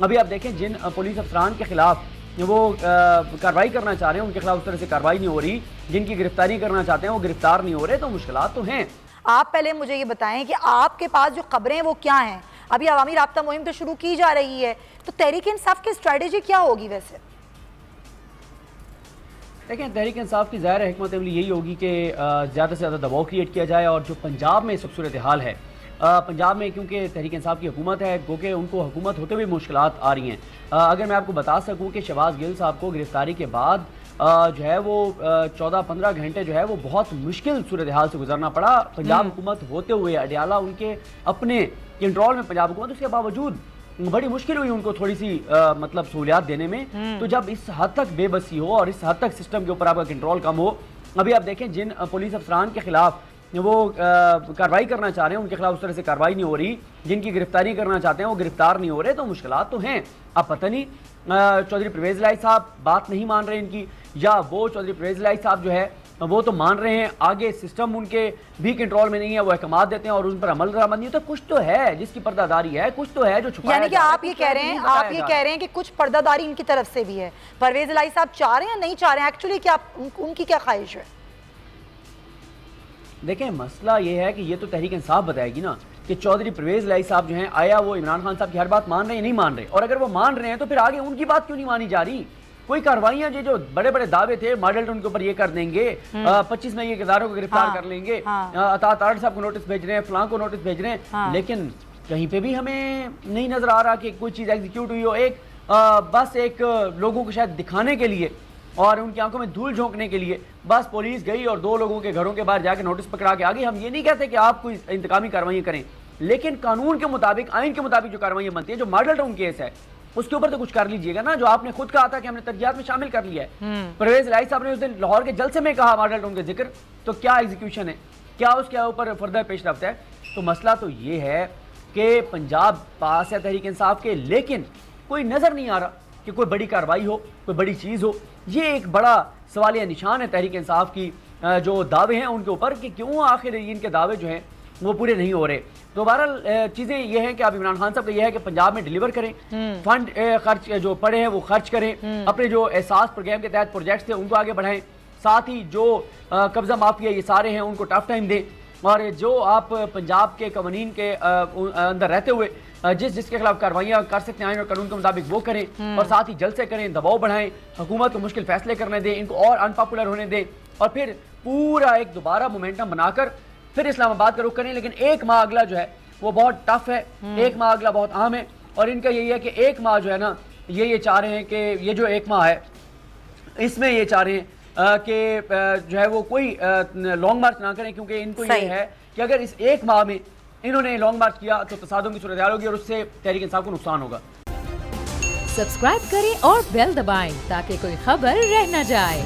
ابھی آپ دیکھیں جن پولیس افسران کے خلاف وہ کارروائی کرنا چاہ رہے ہیں ان کے خلاف اس طرح سے کارروائی نہیں ہو رہی، جن کی گرفتاری کرنا چاہتے ہیں وہ گرفتار نہیں ہو رہے، تو مشکلات تو ہیں۔ آپ پہلے مجھے یہ بتائیں کہ آپ کے پاس جو خبریں وہ کیا ہیں؟ ابھی عوامی رابطہ مہم تو شروع کی جا رہی ہے، تو تحریک انصاف کی اسٹریٹجی کیا ہوگی ویسے؟ دیکھیں تحریک انصاف کی ظاہر حکمت عملی یہی ہوگی کہ زیادہ سے زیادہ دباؤ کریٹ کیا جائے، اور جو پنجاب میں سب صورتحال ہے، پنجاب میں کیونکہ تحریک انصاف کی حکومت ہے، گوکہ ان کو حکومت ہوتے ہوئے مشکلات آ رہی ہیں۔ اگر میں آپ کو بتا سکوں کہ شہباز گل صاحب کو گرفتاری کے بعد جو ہے وہ 14-15 گھنٹے جو ہے وہ بہت مشکل صورتحال سے گزرنا پڑا، پنجاب حکومت ہوتے ہوئے، اڈیالہ ان کے اپنے کنٹرول میں پنجاب حکومت، اس کے باوجود بڑی مشکل ہوئی ان کو تھوڑی سی مطلب سہولیات دینے میں۔ تو جب اس حد تک بے بسی ہو اور اس حد تک سسٹم کے اوپر آپ کا کنٹرول کم ہو، ابھی آپ دیکھیں جن پولیس افسران کے خلاف وہ کارروائی کرنا چاہ رہے ہیں ان کے خلاف اس طرح سے کارروائی نہیں ہو رہی، جن کی گرفتاری کرنا چاہتے ہیں وہ گرفتار نہیں ہو رہے، تو مشکلات تو ہیں۔ اب پتہ نہیں چودھری پرویز الہی صاحب بات نہیں مان رہے ان کی، یا وہ چودھری پرویز الہی صاحب جو ہے وہ تو مان رہے ہیں، آگے سسٹم ان کے بھی کنٹرول میں نہیں ہے، وہ احکامات دیتے ہیں اور ان پر عمل درآمد نہیں ہوتا۔ کچھ تو ہے جس کی پردہ داری ہے، کچھ تو ہے جو چھپایا یعنی کہ آپ یہ کہہ رہے ہیں کہ کچھ پردہ داری ان کی طرف سے بھی ہے۔ پرویز الہی صاحب چاہ رہے ہیں یا نہیں چاہ رہے ہیں؟ ایکچولی کیا ان کی کیا خواہش ہے؟ دیکھیں مسئلہ یہ ہے کہ یہ تو تحریک انصاف بتائے گی نا کہ چودھری پرویز الہی صاحب جو ہیں آیا وہ عمران خان صاحب کی ہر بات مان رہے ہیں یا نہیں مان رہے، اور اگر وہ مان رہے ہیں تو پھر آگے ان کی بات کیوں نہیں مانی جا رہی؟ کوئی کاروائیاں جو بڑے بڑے دعوے تھے، ماڈل ٹاؤن کے اوپر یہ کر دیں گے، 25 میں یہ اداروں کو گرفتار کر لیں گے، عطا تارڑ صاحب کو نوٹس بھیج رہے ہیں، فلاں کو نوٹس بھیج رہے ہیں، لیکن کہیں پہ بھی ہمیں نہیں نظر آ رہا کہ کوئی چیز ایگزیکیوٹ ہوئی ہو۔ بس ایک لوگوں کو شاید دکھانے کے لیے اور ان کی آنکھوں میں دھول جھونکنے کے لیے بس پولیس گئی اور 2 لوگوں کے گھروں کے باہر جا کے نوٹس پکڑا کے آ گئی۔ ہم یہ نہیں کہتے کہ آپ کوئی انتقامی کارروائیاں کریں، لیکن قانون کے مطابق، آئین کے مطابق جو کارروائیاں بنتی ہیں، جو ماڈل ٹاؤن کیس ہے اس کے اوپر تو کچھ کر لیجئے گا نا، جو آپ نے خود کہا تھا کہ ہم نے ترجیحات میں شامل کر لیا ہے۔ پرویز الہی صاحب نے اس دن لاہور کے جلسے میں کہا ماڈل ٹاؤن کے ذکر، تو کیا ایگزیکیوشن ہے، کیا اس کے اوپر فردہ پیش رفت ہے؟ تو مسئلہ تو یہ ہے کہ پنجاب پاس ہے تحریک انصاف کے، لیکن کوئی نظر نہیں آ رہا کہ کوئی بڑی کارروائی ہو، کوئی بڑی چیز ہو۔ یہ ایک بڑا سوالیہ نشان ہے تحریک انصاف کی جو دعوے ہیں ان کے اوپر، کہ کیوں آخر ان کے دعوے جو ہیں وہ پورے نہیں ہو رہے۔ تو بہرحال چیزیں یہ ہیں کہ اب عمران خان صاحب کا یہ ہے کہ پنجاب میں ڈیلیور کریں، فنڈ خرچ جو پڑے ہیں وہ خرچ کریں، اپنے جو احساس پروگرام کے تحت پروجیکٹس تھے ان کو آگے بڑھائیں، ساتھ ہی جو قبضہ مافیا یہ سارے ہیں ان کو ٹف ٹائم دیں، اور جو آپ پنجاب کے قوانین کے اندر رہتے ہوئے جس کے خلاف کاروائیاں کر سکتے ہیں آئین اور قانون کے مطابق وہ کریں، اور ساتھ ہی جلسے کریں، دباؤ بڑھائیں، حکومت کو مشکل فیصلے کرنے دیں، ان کو اور انپاپولر ہونے دیں، اور پھر پورا ایک دوبارہ مومنٹم بنا کر پھر اسلام آباد کا رخ کریں۔ لیکن 1 ماہ اگلا جو ہے وہ بہت ٹف ہے، 1 ماہ اگلا بہت اہم ہے، اور ان کا یہی ہے کہ 1 ماہ جو ہے نا یہ چاہ رہے ہیں کہ یہ جو 1 ماہ ہے اس میں یہ چاہ رہے ہیں کہ جو ہے وہ کوئی لانگ مارچ نہ کریں، کیونکہ ان کو یہ ہے کہ اگر اس 1 ماہ میں انہوں نے لانگ مارچ کیا تو تصادم کی صورتحال ہوگی اور اس سے تحریک انصاف کو نقصان ہوگا۔ سبسکرائب کریں اور بیل دبائیں تاکہ کوئی خبر رہ نہ جائے۔